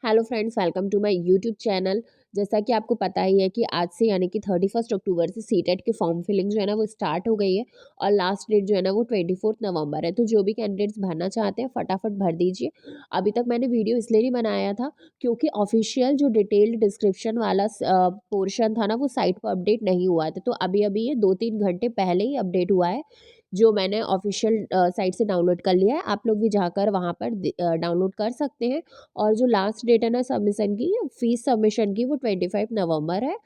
Hello friends, welcome to my YouTube channel. जैसा कि आपको पता ही है कि आज से यानी कि 31 अक्टूबर से सीटेट की फॉर्म फिलिंग जो है ना वो स्टार्ट हो गई है और लास्ट डेट जो है ना वो 24 नवंबर है। तो जो भी कैंडिडेट्स भरना चाहते हैं फटाफट भर दीजिए। अभी तक मैंने वीडियो इसलिए नहीं बनाया था क्योंकि ऑफिशियल जो डिटेल्ड डिस्क्रिप्शन वाला पोर्शन था ना वो साइट पर अपडेट नहीं हुआ था। तो अभी अभी ये 2-3 घंटे पहले ही अपडेट हुआ है, जो मैंने ऑफिशियल साइट से डाउनलोड कर लिया है। आप लोग भी जाकर वहाँ पर डाउनलोड कर सकते हैं। और जो लास्ट डेट है ना सबमिशन की, फीस सबमिशन की, वो 25 नवंबर है।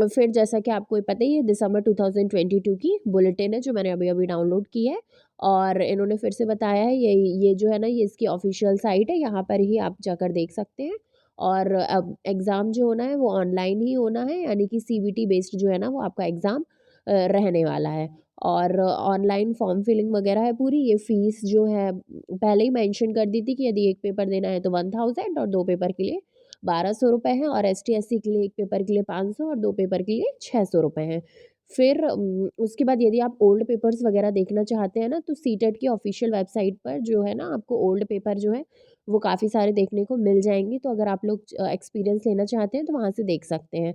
फिर जैसा कि आपको पता ही है, दिसंबर 2022 की बुलेटिन है जो मैंने अभी अभी डाउनलोड की है। और इन्होंने फिर से बताया है, ये जो है ना ये इसकी ऑफिशियल साइट है, यहाँ पर ही आप जाकर देख सकते हैं। और अब एग्ज़ाम जो होना है वो ऑनलाइन ही होना है, यानी कि सीबीटी बेस्ड जो है ना वो आपका एग्ज़ाम रहने वाला है। और ऑनलाइन फॉर्म फिलिंग वगैरह है पूरी। ये फ़ीस जो है पहले ही मेंशन कर दी थी कि यदि एक पेपर देना है तो 1000 और 2 पेपर के लिए 1200 रुपये हैं, और एसटी एससी के लिए एक पेपर के लिए 500 और 2 पेपर के लिए 600 रुपये हैं। फिर उसके बाद यदि आप ओल्ड पेपर्स वगैरह देखना चाहते हैं ना, तो सीटेट की ऑफिशियल वेबसाइट पर जो है ना आपको ओल्ड पेपर जो है वो काफ़ी सारे देखने को मिल जाएंगे। तो अगर आप लोग एक्सपीरियंस लेना चाहते हैं तो वहाँ से देख सकते हैं।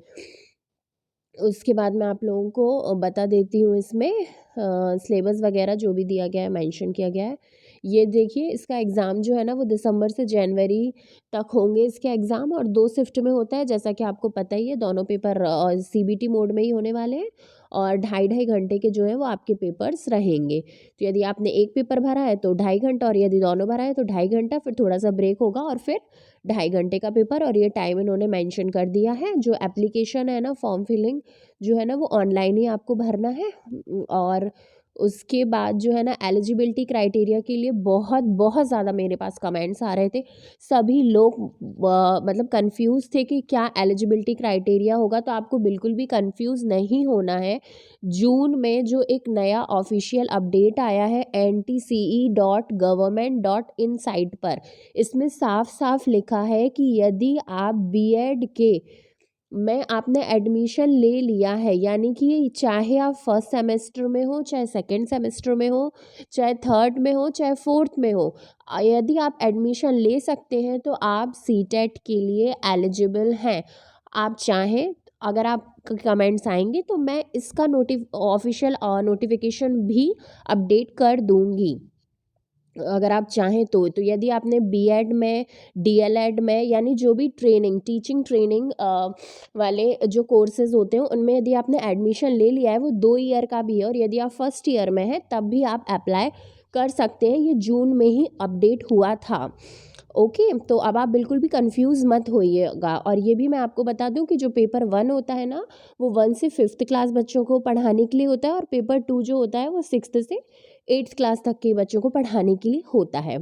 उसके बाद मैं आप लोगों को बता देती हूँ इसमें सिलेबस वगैरह जो भी दिया गया है, मेंशन किया गया है। ये देखिए, इसका एग्ज़ाम जो है ना वो दिसंबर से जनवरी तक होंगे इसके एग्ज़ाम, और 2 शिफ्ट में होता है जैसा कि आपको पता ही है। दोनों पेपर सीबीटी मोड में ही होने वाले हैं और ढाई ढाई घंटे के जो है वो आपके पेपर्स रहेंगे। तो यदि आपने एक पेपर भरा है तो 2.5 घंटा, और यदि दोनों भरा है तो 2.5 घंटा, फिर थोड़ा सा ब्रेक होगा और फिर 2.5 घंटे का पेपर। और ये टाइम इन्होंने मेंशन कर दिया है। जो एप्लीकेशन है ना, फॉर्म फिलिंग जो है ना वो ऑनलाइन ही आपको भरना है। और उसके बाद जो है ना एलिजिबिलिटी क्राइटेरिया के लिए बहुत बहुत ज़्यादा मेरे पास कमेंट्स आ रहे थे। सभी लोग मतलब कंफ्यूज थे कि क्या एलिजिबिलिटी क्राइटेरिया होगा। तो आपको बिल्कुल भी कंफ्यूज नहीं होना है। जून में जो एक नया ऑफिशियल अपडेट आया है ntce.government.in साइट पर, इसमें साफ साफ लिखा है कि यदि आप बीएड के में आपने एडमिशन ले लिया है, यानी कि चाहे आप फर्स्ट सेमेस्टर में हो, चाहे सेकंड सेमेस्टर में हो, चाहे थर्ड में हो, चाहे फोर्थ में हो, यदि आप एडमिशन ले सकते हैं तो आप सीटेट के लिए एलिजिबल हैं। आप चाहें, अगर आप कमेंट्स आएंगे तो मैं इसका ऑफिशियल नोटिफिकेशन भी अपडेट कर दूंगी, अगर आप चाहें तो यदि आपने बीएड में, डीएलएड में, यानी जो भी ट्रेनिंग, टीचिंग ट्रेनिंग वाले जो कोर्सेज होते हैं उनमें यदि आपने एडमिशन ले लिया है, वो 2 ईयर का भी है, और यदि आप फर्स्ट ईयर में हैं तब भी आप अप्लाई कर सकते हैं। ये जून में ही अपडेट हुआ था। ओके, तो अब आप बिल्कुल भी कंफ्यूज मत होइएगा। और ये भी मैं आपको बता दूं कि जो पेपर 1 होता है ना वो 1 से 5th क्लास बच्चों को पढ़ाने के लिए होता है, और पेपर 2 जो होता है वो 6th से 8th क्लास तक के बच्चों को पढ़ाने के लिए होता है।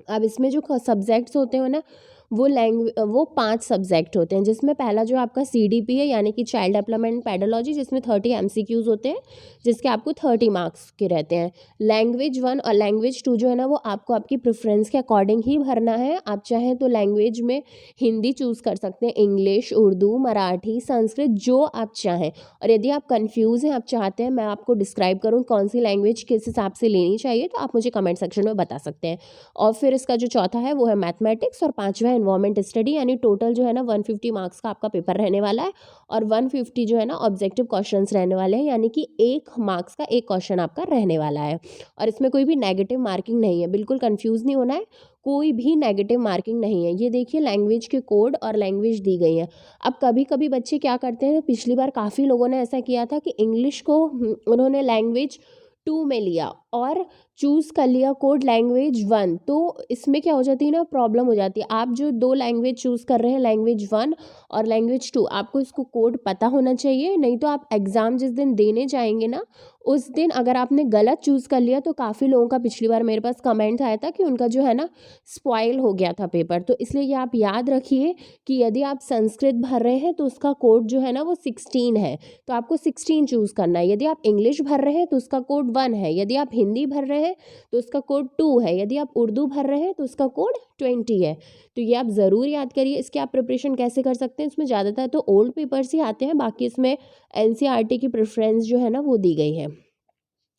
अब इसमें जो सब्जेक्ट्स होते हैं ना वो 5 सब्जेक्ट होते हैं, जिसमें पहला जो आपका सीडीपी है, यानी कि चाइल्ड डेवलपमेंट पेडोलॉजी, जिसमें 30 एमसीक्यूज होते हैं, जिसके आपको 30 मार्क्स के रहते हैं। लैंग्वेज 1 और लैंग्वेज 2 जो है ना वो आपको आपकी प्रेफरेंस के अकॉर्डिंग ही भरना है। आप चाहें तो लैंग्वेज में हिंदी चूज़ कर सकते हैं, इंग्लिश, उर्दू, मराठी, संस्कृत, जो आप चाहें। और यदि आप कन्फ्यूज़ हैं, आप चाहते हैं मैं आपको डिस्क्राइब करूँ कौन सी लैंग्वेज किस हिसाब से लेनी चाहिए, तो आप मुझे कमेंट सेक्शन में बता सकते हैं। और फिर इसका जो चौथा है वो है मैथमेटिक्स, और पांचवा है एनवायरमेंट स्टडी। यानी टोटल जो है ना 150 मार्क्स का आपका पेपर रहने वाला है, और 150 जो है ना ऑब्जेक्टिव क्वेश्चंस रहने वाले हैं, यानी कि 1 मार्क्स का एक क्वेश्चन आपका रहने वाला है। और इसमें कोई भी नेगेटिव मार्किंग नहीं है, बिल्कुल कंफ्यूज नहीं होना है, कोई भी नेगेटिव मार्किंग नहीं है। ये देखिए, लैंग्वेज के कोड और लैंग्वेज दी गई है। अब कभी कभी बच्चे क्या करते हैं, पिछली बार काफ़ी लोगों ने ऐसा किया था कि इंग्लिश को उन्होंने लैंग्वेज 2 में लिया और चूज़ कर लिया कोड लैंग्वेज 1। तो इसमें क्या हो जाती है ना, प्रॉब्लम हो जाती है। आप जो 2 लैंग्वेज चूज़ कर रहे हैं, लैंग्वेज 1 और लैंग्वेज 2, आपको इसको कोड पता होना चाहिए, नहीं तो आप एग्ज़ाम जिस दिन देने जाएंगे ना उस दिन अगर आपने गलत चूज़ कर लिया, तो काफ़ी लोगों का पिछली बार मेरे पास कमेंट आया था कि उनका जो है ना स्पॉइल हो गया था पेपर। तो इसलिए ये आप याद रखिए कि यदि आप संस्कृत भर रहे हैं तो उसका कोड जो है ना वो 16 है, तो आपको 16 चूज़ करना है। यदि आप इंग्लिश भर रहे हैं तो उसका कोड 1 है, यदि आप हिंदी भर रहे हैं तो उसका कोड 2 है, यदि आप उर्दू भर रहे हैं तो उसका कोड 20 है। तो ये आप ज़रूर याद करिए। इसके आप प्रिपरेशन कैसे कर सकते हैं, इसमें ज़्यादातर तो ओल्ड पेपर्स ही आते हैं, बाकी इसमें एनसीईआरटी की प्रेफरेंस जो है ना वो दी गई है।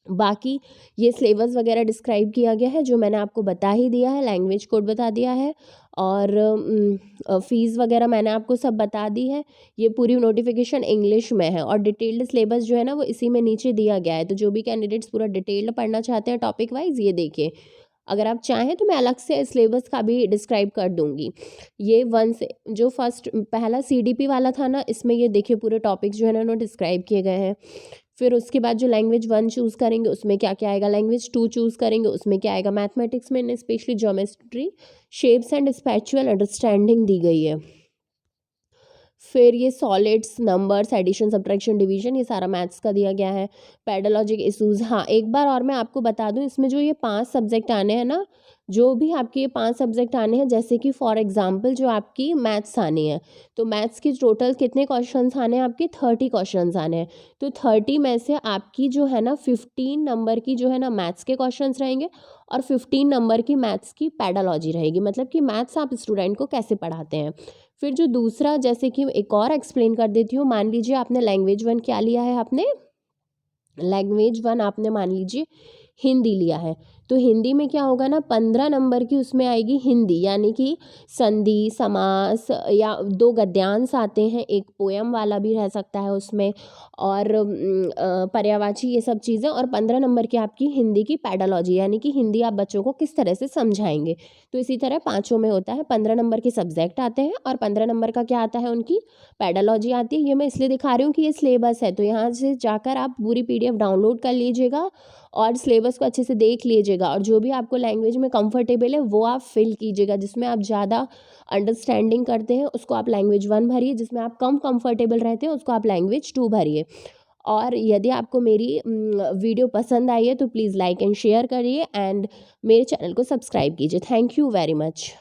बाकी ये सिलेबस वगैरह डिस्क्राइब किया गया है, जो मैंने आपको बता ही दिया है, लैंग्वेज कोड बता दिया है, और फ़ीस वगैरह मैंने आपको सब बता दी है। ये पूरी नोटिफिकेशन इंग्लिश में है और डिटेल्ड सिलेबस जो है ना वो इसी में नीचे दिया गया है, तो जो भी कैंडिडेट्स पूरा डिटेल्ड पढ़ना चाहते हैं टॉपिक वाइज ये देखिए। अगर आप चाहें तो मैं अलग से सिलेबस का भी डिस्क्राइब कर दूंगी। ये वन से जो फर्स्ट पहला सीडीपी वाला था ना, इसमें ये देखिए पूरे टॉपिक्स जो है ना उन्होंने डिस्क्राइब किए गए हैं। फिर उसके बाद जो लैंग्वेज 1 चूज़ करेंगे उसमें क्या क्या आएगा, लैंग्वेज 2 चूज़ करेंगे उसमें क्या आएगा, मैथमेटिक्स में specially geometry, shapes and spatial understanding दी गई है। फिर ये solids, numbers, addition, subtraction, division, ये सारा मैथ्स का दिया गया है। पेडोलॉजिक इशूज़, हाँ एक बार और मैं आपको बता दूं, इसमें जो ये 5 सब्जेक्ट आने हैं ना, जो भी आपके ये 5 सब्जेक्ट आने हैं, जैसे कि फॉर एग्जांपल जो आपकी मैथ्स आनी है, तो मैथ्स की टोटल कितने क्वेश्चंस आने हैं आपके, 30 क्वेश्चंस आने हैं। तो 30 में से आपकी जो है ना 15 नंबर की जो है ना मैथ्स के क्वेश्चंस रहेंगे और 15 नंबर की मैथ्स की पेडोलॉजी रहेगी, मतलब कि मैथ्स आप स्टूडेंट को कैसे पढ़ाते हैं। फिर जो दूसरा, जैसे कि एक और एक्सप्लेन कर देती हूँ, मान लीजिए आपने लैंग्वेज 1 क्या लिया है, आपने लैंग्वेज 1 आपने मान लीजिए हिंदी लिया है, तो हिंदी में क्या होगा ना 15 नंबर की उसमें आएगी हिंदी, यानी कि संधि, समास, या 2 गद्यांश आते हैं, एक पोयम वाला भी रह सकता है उसमें, और पर्यायवाची, ये सब चीज़ें, और 15 नंबर की आपकी हिंदी की पेडोलॉजी, यानी कि हिंदी आप बच्चों को किस तरह से समझाएंगे। तो इसी तरह पाँचों में होता है, 15 नंबर के सब्जेक्ट आते हैं और 15 नंबर का क्या आता है, उनकी पेडोलॉजी आती है। ये मैं इसलिए दिखा रही हूँ कि ये सिलेबस है, तो यहाँ से जाकर आप पूरी पीडीएफ डाउनलोड कर लीजिएगा और सिलेबस को अच्छे से देख लीजिएगा, और जो भी आपको लैंग्वेज में कंफर्टेबल है वो आप फिल कीजिएगा। जिसमें आप ज़्यादा अंडरस्टैंडिंग करते हैं उसको आप लैंग्वेज 1 भरिए, जिसमें आप कम कंफर्टेबल रहते हैं उसको आप लैंग्वेज 2 भरिए। और यदि आपको मेरी वीडियो पसंद आई है तो प्लीज़ लाइक एंड शेयर करिए एंड मेरे चैनल को सब्सक्राइब कीजिए। Thank you very much.